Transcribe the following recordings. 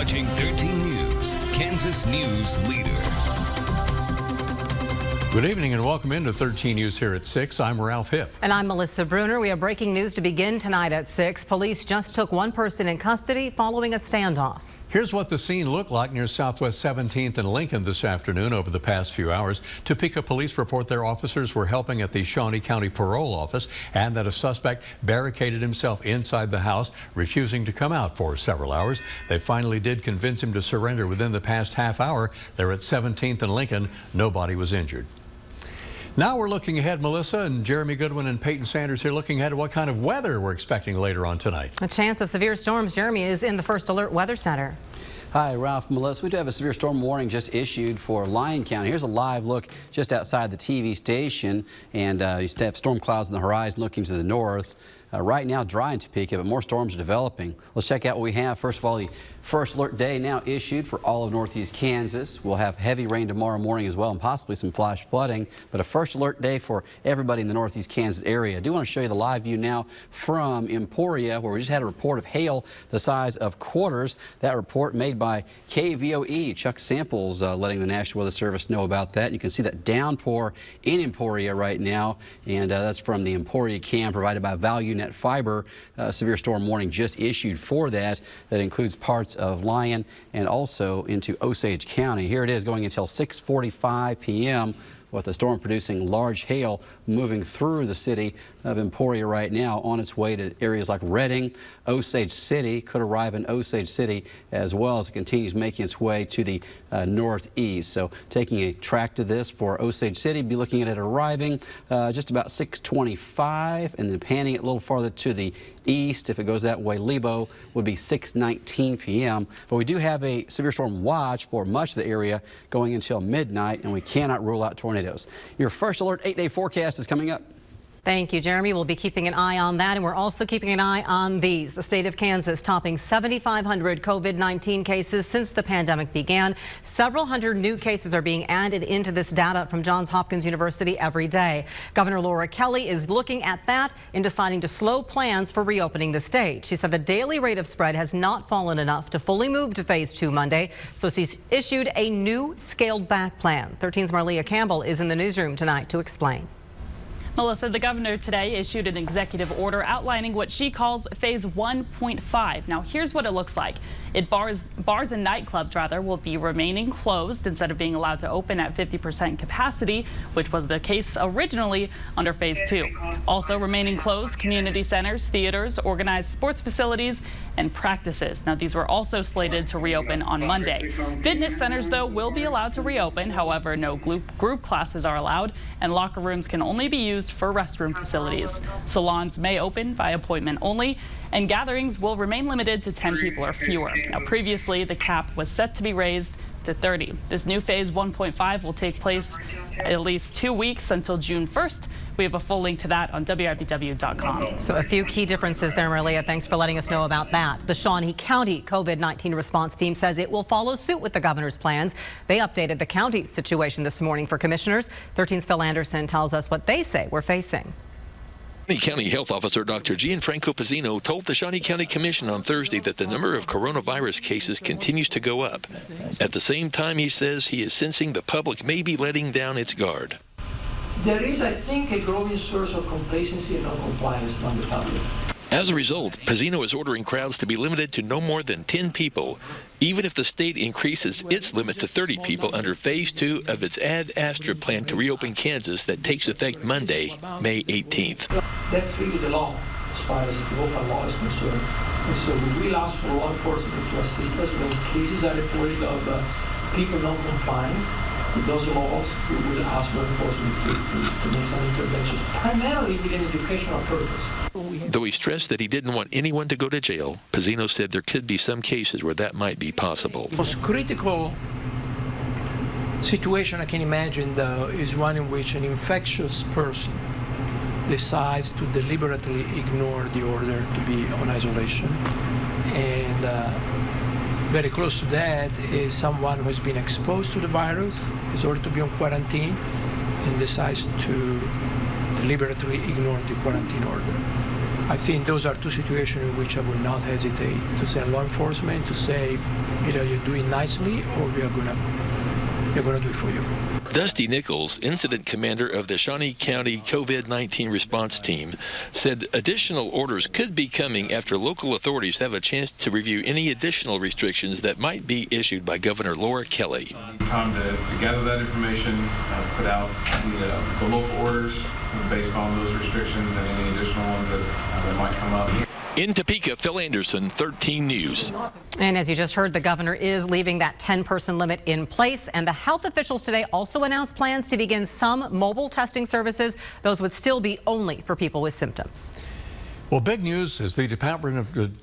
watching 13 News, Kansas News Leader. Good evening and welcome into 13 News here at 6. I'm Ralph Hipp. And I'm Melissa Bruner. We have breaking news to begin tonight at 6. Police just took one person in custody following a standoff. Here's what the scene looked like near Southwest 17th and Lincoln this afternoon over the past few hours. Topeka police report their officers were helping at the Shawnee County Parole Office and that a suspect barricaded himself inside the house, refusing to come out for several hours. They finally did convince him to surrender within the past half hour. They're at 17th and Lincoln. Nobody was injured. Now we're looking ahead, Melissa, and Jeremy Goodwin and Peyton Sanders here looking ahead at what kind of weather we're expecting later on tonight. A chance of severe storms. Jeremy is in the First Alert Weather Center. Hi, Ralph, Melissa. We do have a severe storm warning just issued for Lyon County. Here's a live look just outside the TV station, and you still have storm clouds on the horizon looking to the north. Right now, dry in Topeka, but more storms are developing. Let's check out what we have. First of all, the first alert day now issued for all of northeast Kansas. We'll have heavy rain tomorrow morning as well, and possibly some flash flooding, but a first alert day for everybody in the northeast Kansas area. I do want to show you the live view now from Emporia, where we just had a report of hail the size of quarters. That report made by KVOE. Chuck Samples letting the National Weather Service know about that. You can see that downpour in Emporia right now, and that's from the Emporia cam provided by ValueNet Fiber. Severe storm warning just issued for that. That includes parts of Lyon and also into Osage County. Here it is going until 6:45 p.m. with the storm producing large hail moving through the city of Emporia right now on its way to areas like Redding. Osage City could arrive in Osage City as well as it continues making its way to the northeast. So taking a track to this for Osage City, be looking at it arriving just about 6:25 and then panning it a little farther to the east. If it goes that way, Lebo would be 6:19 p.m. But we do have a severe storm watch for much of the area going until midnight, and we cannot rule out tornadoes. Your first alert 8-day forecast is coming up. Thank you, Jeremy. We'll be keeping an eye on that, and we're also keeping an eye on these. The state of Kansas topping 7,500 COVID-19 cases since the pandemic began. Several hundred new cases are being added into this data from Johns Hopkins University every day. Governor Laura Kelly is looking at that in deciding to slow plans for reopening the state. She said the daily rate of spread has not fallen enough to fully move to phase 2 Monday, so she's issued a new scaled back plan. 13's Marlia Campbell is in the newsroom tonight to explain. Melissa, the governor today issued an executive order outlining what she calls phase 1.5. Now, here's what it looks like. Bars and nightclubs, will be remaining closed instead of being allowed to open at 50% capacity, which was the case originally under phase 2. Also remaining closed, community centers, theaters, organized sports facilities, and practices. Now, these were also slated to reopen on Monday. Fitness centers, though, will be allowed to reopen. However, no group classes are allowed, and locker rooms can only be used for restroom facilities. Salons may open by appointment only, and gatherings will remain limited to 10 people or fewer. Now, previously, the cap was set to be raised to 30. This new phase 1.5 will take place at least 2 weeks until June 1st. We have a full link to that on WIBW.com. So a few key differences there, Maria. Thanks for letting us know about that. The Shawnee County COVID-19 response team says it will follow suit with the governor's plans. They updated the county's situation this morning for commissioners. 13's Phil Anderson tells us what they say we're facing. Shawnee County Health Officer Dr. Gianfranco Pizzino told the Shawnee County Commission on Thursday that the number of coronavirus cases continues to go up. At the same time, he says he is sensing the public may be letting down its guard. There is, I think, a growing source of complacency and non-compliance from the public. As a result, Pizzino is ordering crowds to be limited to no more than 10 people, even if the state increases its limit to 30 people under phase 2 of its Ad Astra plan to reopen Kansas that takes effect Monday, May 18th. That's really the law as far as the local law is concerned. And so we will ask for law enforcement to assist us when cases are reported of people not complying with those laws. We will ask law enforcement to make some interventions, primarily with an educational purpose. Though he stressed that he didn't want anyone to go to jail, Pizzino said there could be some cases where that might be possible. The most critical situation I can imagine, though, is one in which an infectious person decides to deliberately ignore the order to be on isolation. And very close to that is someone who has been exposed to the virus, is ordered to be on quarantine, and decides to deliberately ignore the quarantine order. I think those are two situations in which I would not hesitate to send law enforcement to say, either you do it nicely or we're gonna do it for you. Dusty Nichols, incident commander of the Shawnee County COVID-19 response team, said additional orders could be coming after local authorities have a chance to review any additional restrictions that might be issued by Governor Laura Kelly. Time to gather that information, put out the local orders based on those restrictions and any additional ones that might come up. In Topeka, Phil Anderson, 13 News. And as you just heard, the governor is leaving that 10-person limit in place. And the health officials today also announced plans to begin some mobile testing services. Those would still be only for people with symptoms. Well, big news is the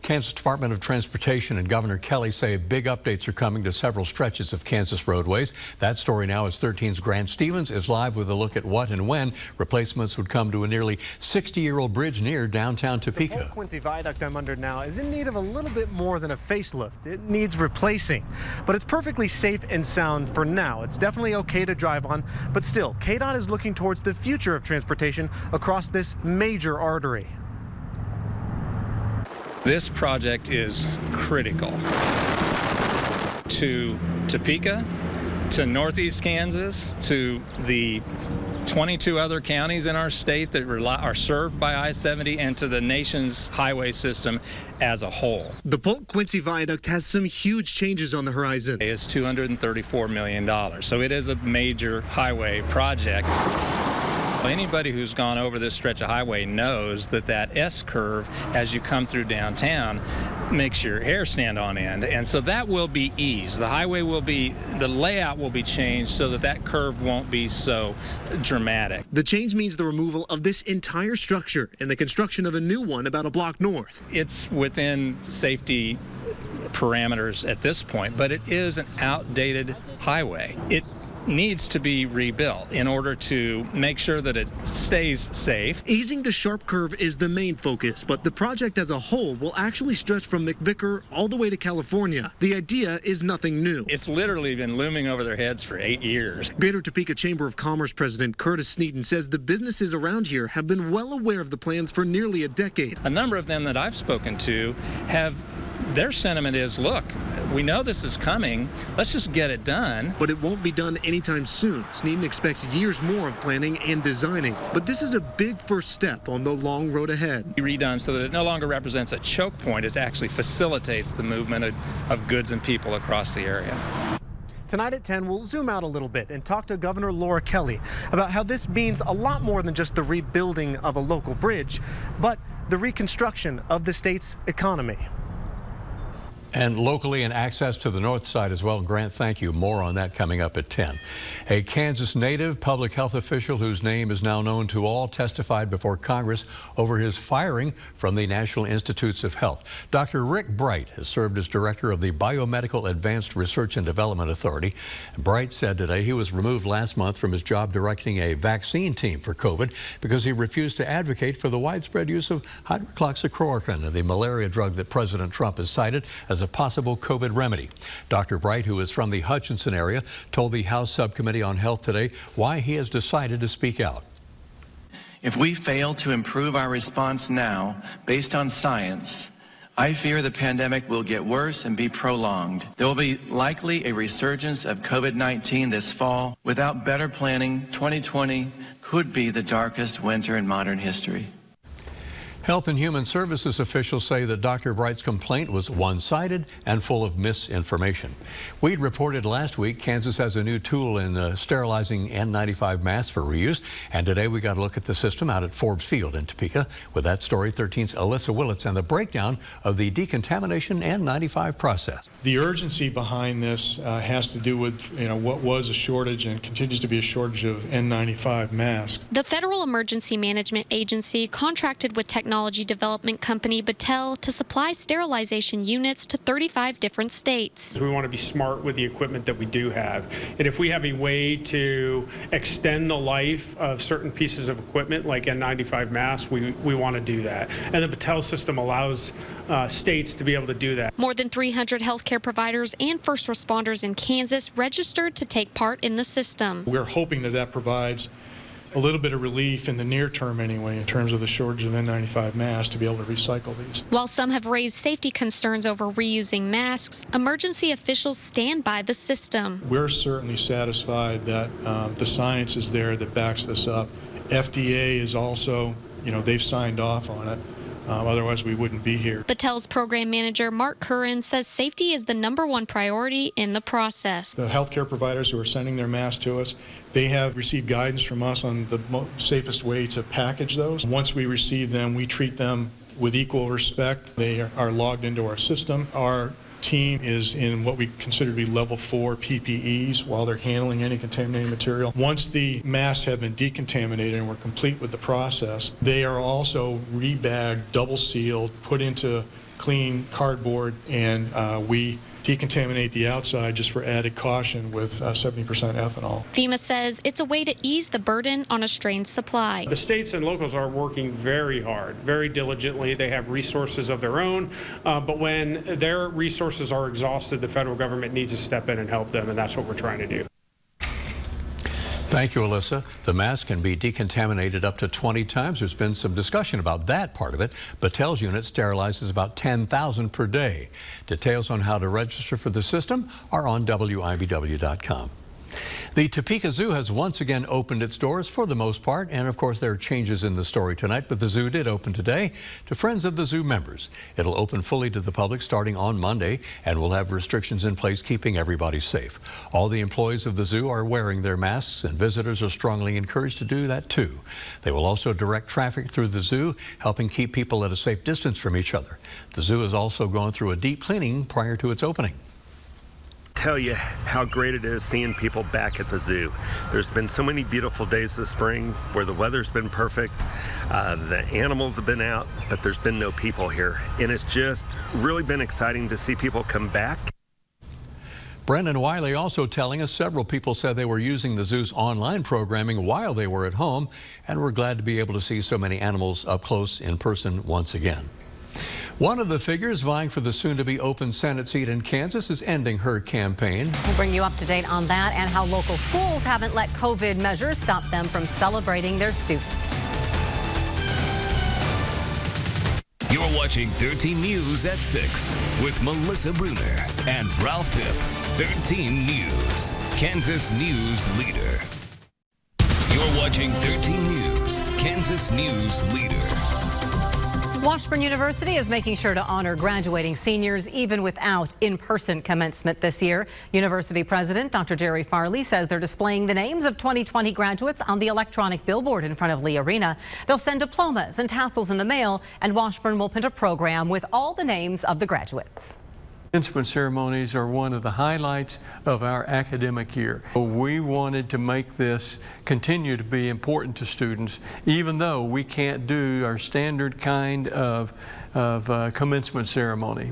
Kansas Department of Transportation and Governor Kelly say big updates are coming to several stretches of Kansas roadways. That story now is 13's Grant Stevens is live with a look at what and when replacements would come to a nearly 60-year-old bridge near downtown Topeka. The Fort Quincy Viaduct I'm under now is in need of a little bit more than a facelift. It needs replacing, but it's perfectly safe and sound for now. It's definitely okay to drive on, but still, KDOT is looking towards the future of transportation across this major artery. This project is critical to Topeka, to Northeast Kansas, to the 22 other counties in our state that are served by I-70, and to the nation's highway system as a whole. The Fort Quincy Viaduct has some huge changes on the horizon. It's $234 million, so it is a major highway project. Anybody who's gone over this stretch of highway knows that that S-curve as you come through downtown makes your hair stand on end, and so that will be eased. The layout will be changed so that that curve won't be so dramatic. The change means the removal of this entire structure and the construction of a new one about a block north. It's within safety parameters at this point, but it is an outdated highway. It needs to be rebuilt in order to make sure that it stays safe. Easing the sharp curve is the main focus, but the project as a whole will actually stretch from McVicker all the way to California. The idea is nothing new. It's literally been looming over their heads for 8 years. Greater Topeka Chamber of Commerce President Curtis Sneeden says the businesses around here have been well aware of the plans for nearly a decade. A number of them that I've spoken to their sentiment is, look, we know this is coming, let's just get it done. But it won't be done anytime soon. Sneeden expects years more of planning and designing. But this is a big first step on the long road ahead. Redone so that it no longer represents a choke point, it actually facilitates the movement of goods and people across the area. Tonight at 10, we'll zoom out a little bit and talk to Governor Laura Kelly about how this means a lot more than just the rebuilding of a local bridge, but the reconstruction of the state's economy. And locally and access to the north side as well. Grant, thank you. More on that coming up at 10. A Kansas native public health official whose name is now known to all testified before Congress over his firing from the National Institutes of Health. Dr. Rick Bright has served as director of the Biomedical Advanced Research and Development Authority. Bright said today he was removed last month from his job directing a vaccine team for COVID because he refused to advocate for the widespread use of hydroxychloroquine, the malaria drug that President Trump has cited as a possible COVID remedy. Dr. Bright, who is from the Hutchinson area, told the House Subcommittee on Health today why he has decided to speak out. If we fail to improve our response now based on science, I fear the pandemic will get worse and be prolonged. There will be likely a resurgence of COVID-19 this fall. Without better planning, 2020 could be the darkest winter in modern history. Health and Human Services officials say that Dr. Bright's complaint was one-sided and full of misinformation. We'd reported last week Kansas has a new tool in sterilizing N95 masks for reuse, and today we got a look at the system out at Forbes Field in Topeka. With that story, 13's Alyssa Willits and the breakdown of the decontamination N95 process. The urgency behind this has to do with what was a shortage and continues to be a shortage of N95 masks. The Federal Emergency Management Agency contracted with technology development company Battelle to supply sterilization units to 35 different states. We want to be smart with the equipment that we do have. And if we have a way to extend the life of certain pieces of equipment like N95 masks, we want to do that. And the Battelle system allows states to be able to do that. More than 300 healthcare providers and first responders in Kansas registered to take part in the system. We're hoping that provides a little bit of relief in the near term anyway in terms of the shortage of N95 masks to be able to recycle these. While some have raised safety concerns over reusing masks, emergency officials stand by the system. We're certainly satisfied that the science is there that backs this up. FDA is also, they've signed off on it. Otherwise, we wouldn't be here. Battelle's program manager, Mark Curran, says safety is the #1 priority in the process. The healthcare providers who are sending their masks to us, they have received guidance from us on the safest way to package those. Once we receive them, we treat them with equal respect. They are logged into our system. Our team is in what we consider to be level 4 PPEs while they're handling any contaminated material. Once the masks have been decontaminated and we're complete with the process, they are also rebagged, double sealed, put into clean cardboard, and we decontaminate the outside just for added caution with 70% ethanol. FEMA says it's a way to ease the burden on a strained supply. The states and locals are working very hard, very diligently. They have resources of their own, but when their resources are exhausted, the federal government needs to step in and help them, and that's what we're trying to do. Thank you, Alyssa. The mask can be decontaminated up to 20 times. There's been some discussion about that part of it. Battelle's unit sterilizes about 10,000 per day. Details on how to register for the system are on WIBW.com. The Topeka Zoo has once again opened its doors for the most part, and of course there are changes in the story tonight, but the zoo did open today to Friends of the Zoo members. It'll open fully to the public starting on Monday and will have restrictions in place keeping everybody safe. All the employees of the zoo are wearing their masks, and visitors are strongly encouraged to do that too. They will also direct traffic through the zoo, helping keep people at a safe distance from each other. The zoo is also going through a deep cleaning prior to its opening. Tell you how great it is seeing people back at the zoo. There's been so many beautiful days this spring where the weather's been perfect, the animals have been out, but there's been no people here. And it's just really been exciting to see people come back. Brendan Wiley also telling us several people said they were using the zoo's online programming while they were at home and were glad to be able to see so many animals up close in person once again. One of the figures vying for the soon-to-be open Senate seat in Kansas is ending her campaign. We'll bring you up to date on that and how local schools haven't let COVID measures stop them from celebrating their students. You're watching 13 News at 6 with Melissa Bruner and Ralph Hipp. 13 News, Kansas News Leader. You're watching 13 News, Kansas News Leader. Washburn University is making sure to honor graduating seniors even without in-person commencement this year. University President Dr. Jerry Farley says they're displaying the names of 2020 graduates on the electronic billboard in front of Lee Arena. They'll send diplomas and tassels in the mail, and Washburn will print a program with all the names of the graduates. Commencement ceremonies are one of the highlights of our academic year. We wanted to make this continue to be important to students, even though we can't do our standard kind of commencement ceremony.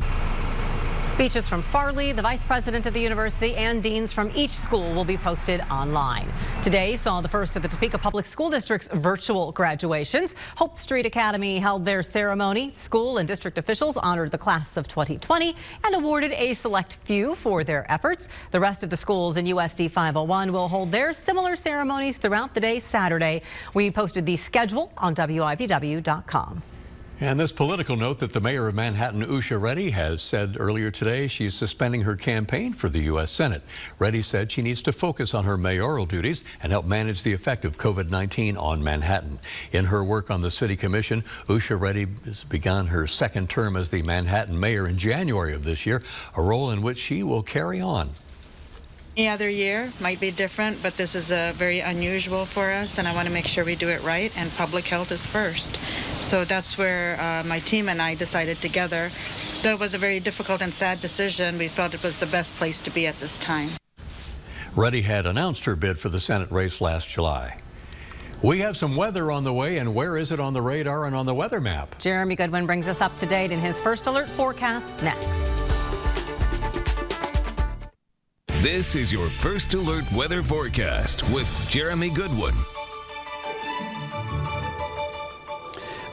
Speeches from Farley, the vice president of the university, and deans from each school will be posted online. Today saw the first of the Topeka Public School District's virtual graduations. Hope Street Academy held their ceremony. School and district officials honored the class of 2020 and awarded a select few for their efforts. The rest of the schools in USD 501 will hold their similar ceremonies throughout the day Saturday. We posted the schedule on WIBW.com. And this political note that the mayor of Manhattan, Usha Reddy, has said earlier today she's suspending her campaign for the U.S. Senate. Reddy said she needs to focus on her mayoral duties and help manage the effect of COVID-19 on Manhattan. In her work on the city commission, Usha Reddy has begun her second term as the Manhattan mayor in January of this year, a role in which she will carry on. Any other year might be different, but this is very unusual for us, and I want to make sure we do it right, and public health is first. So that's where my team and I decided together. Though it was a very difficult and sad decision, we felt it was the best place to be at this time. Reddy had announced her bid for the Senate race last July. We have some weather on the way, and where is it on the radar and on the weather map? Jeremy Goodwin brings us up to date in his first alert forecast next. This is your First Alert weather forecast with Jeremy Goodwin.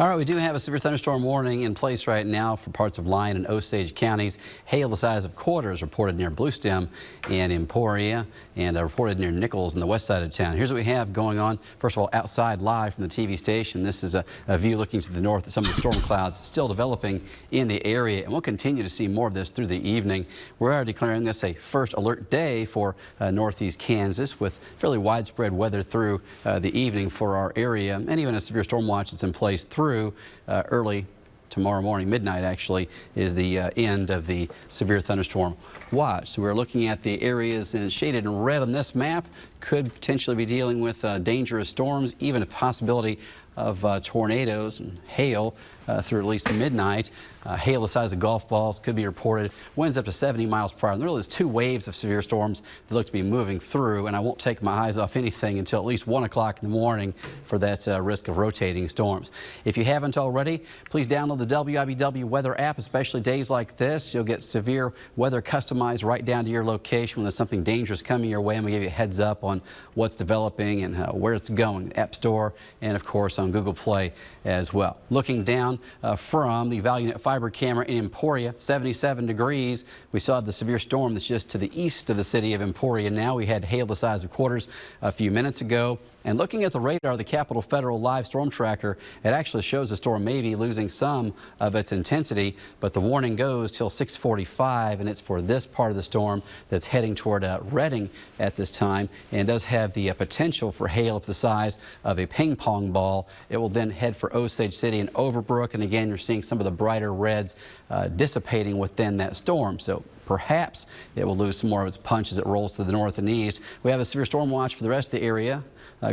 All right, we do have a severe thunderstorm warning in place right now for parts of Lyon and Osage counties. Hail the size of quarters reported near Bluestem and Emporia, and reported near Nichols in the west side of town. Here's what we have going on. First of all, outside live from the TV station. This is a view looking to the north at some of the storm clouds still developing in the area, and we'll continue to see more of this through the evening. We are declaring this a first alert day for northeast Kansas, with fairly widespread weather through the evening for our area, and even a severe storm watch that's in place through early tomorrow morning. Midnight actually is the end of the severe thunderstorm watch. So we're looking at the areas shaded in red on this map. Could potentially be dealing with dangerous storms, even a possibility of tornadoes and hail through at least midnight. Hail the size of golf balls could be reported. Winds up to 70 miles per hour. And there is 2 waves of severe storms that look to be moving through, and I won't take my eyes off anything until at least 1 o'clock in the morning for that risk of rotating storms. If you haven't already, please download the WIBW weather app, especially days like this. You'll get severe weather customized right down to your location when there's something dangerous coming your way, and we give you a heads up on what's developing and where it's going. App Store and, of course, on Google Play as well. Looking down from the ValueNet fiber camera in Emporia, 77 degrees. We saw the severe storm that's just to the east of the city of Emporia. Now we had hail the size of quarters a few minutes ago. And looking at the radar, the Capitol Federal Live Storm Tracker, it actually shows the storm may be losing some of its intensity, but the warning goes till 6:45, and it's for this part of the storm that's heading toward Redding at this time, and does have the potential for hail up the size of a ping pong ball. It will then head for Osage City and Overbrook, and again, you're seeing some of the brighter reds dissipating within that storm. So perhaps it will lose some more of its punch as it rolls to the north and east. We have a severe storm watch for the rest of the area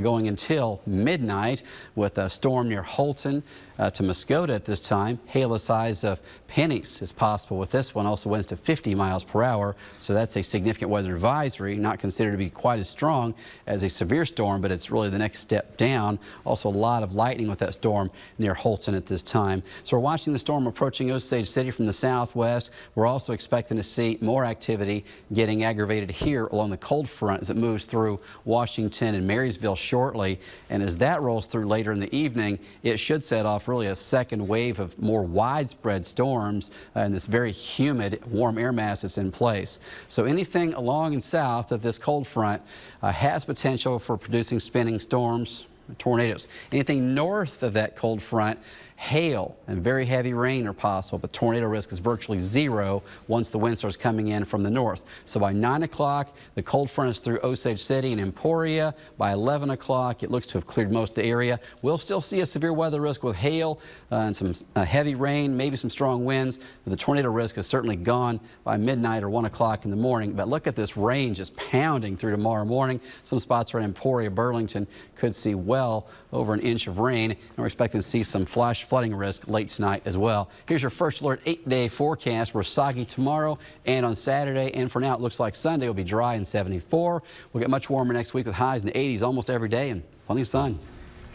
going until midnight, with a storm near Holton to Muskota at this time. Hail the size of pennies is possible with this one. Also winds to 50 miles per hour, so that's a significant weather advisory, not considered to be quite as strong as a severe storm, but it's really the next step down. Also a lot of lightning with that storm near Holton at this time. So we're watching the storm approaching Osage City from the southwest. We're also expecting to see more activity getting aggravated here along the cold front as it moves through Washington and Marysville shortly, and as that rolls through later in the evening, it should set off really a second wave of more widespread storms and this very humid warm air mass that's in place. So anything along and south of this cold front has potential for producing spinning storms, tornadoes. Anything north of that cold front, hail and very heavy rain are possible, but tornado risk is virtually zero once the wind starts coming in from the north. So by 9 o'clock, the cold front is through Osage City and Emporia. By 11 o'clock, it looks to have cleared most of the area. We'll still see a severe weather risk with hail and some heavy rain, maybe some strong winds. But the tornado risk is certainly gone by midnight or 1 o'clock in the morning. But look at this rain just pounding through tomorrow morning. Some spots around Emporia, Burlington could see well over an inch of rain, and we're expecting to see some flash flooding risk late tonight as well. Here's your first alert 8-day forecast. We're soggy tomorrow and on Saturday, and for now it looks like Sunday will be dry and 74. We'll get much warmer next week with highs in the 80s almost every day and plenty of sun.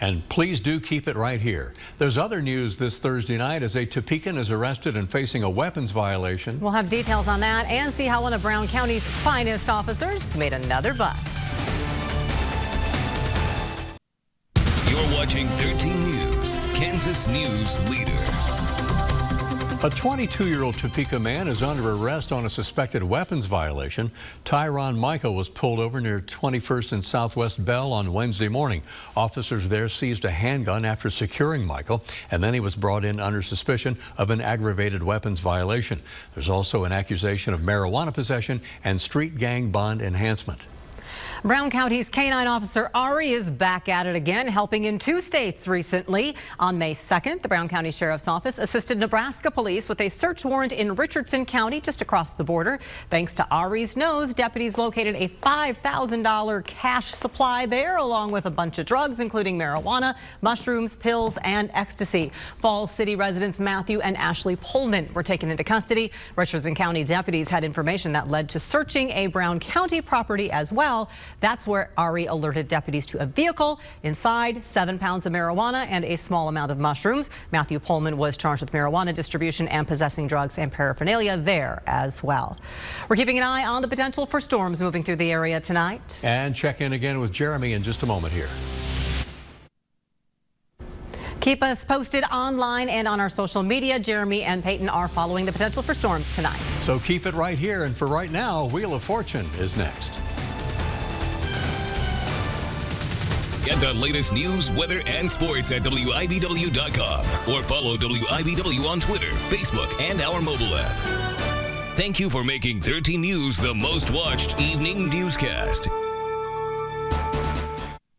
And please do keep it right here. There's other news this Thursday night as a Topecan is arrested and facing a weapons violation. We'll have details on that and see how one of Brown County's finest officers made another bust. You're watching 13 News, Kansas News Leader. A 22-year-old Topeka man is under arrest on a suspected weapons violation. Tyron Michael was pulled over near 21st and Southwest Bell on Wednesday morning. Officers there seized a handgun after securing Michael, and then he was brought in under suspicion of an aggravated weapons violation. There's also an accusation of marijuana possession and street gang bond enhancement. Brown County's K-9 officer Ari is back at it again, helping in 2 states recently. On May 2nd, the Brown County Sheriff's Office assisted Nebraska police with a search warrant in Richardson County, just across the border. Thanks to Ari's nose, deputies located a $5,000 cash supply there, along with a bunch of drugs, including marijuana, mushrooms, pills, and ecstasy. Falls City residents Matthew and Ashley Pullman were taken into custody. Richardson County deputies had information that led to searching a Brown County property as well. That's where Ari alerted deputies to a vehicle. Inside, 7 pounds of marijuana and a small amount of mushrooms. Matthew Pullman was charged with marijuana distribution and possessing drugs and paraphernalia there as well. We're keeping an eye on the potential for storms moving through the area tonight. And check in again with Jeremy in just a moment here. Keep us posted online and on our social media. Jeremy and Peyton are following the potential for storms tonight. So keep it right here. And for right now, Wheel of Fortune is next. Get the latest news, weather, and sports at WIBW.com or follow WIBW on Twitter, Facebook, and our mobile app. Thank you for making 13 News the most watched evening newscast.